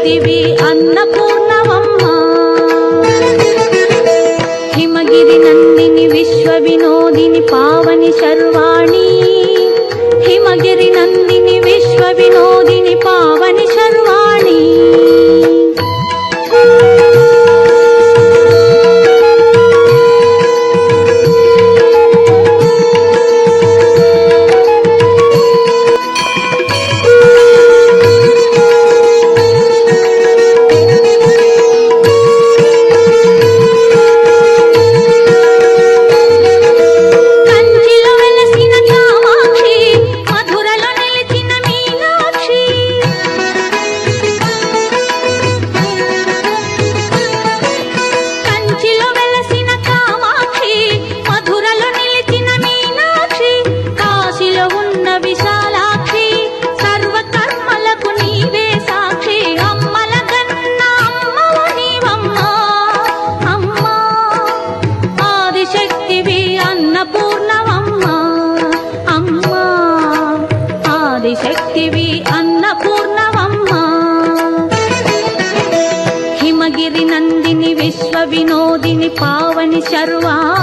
ఆదిశక్తివి అన్నపూర్ణవమ్మ. Himagiri Nandini Vishwa Vinodini Pavani sherwani. Himagiri Nandini Vishwa Vinodini Pavani sherwani. ఆదిశక్తివి అన్నపూర్ణవమ్మ. Himagiri Nandini Vishwa Vinodini Pavani sherwani.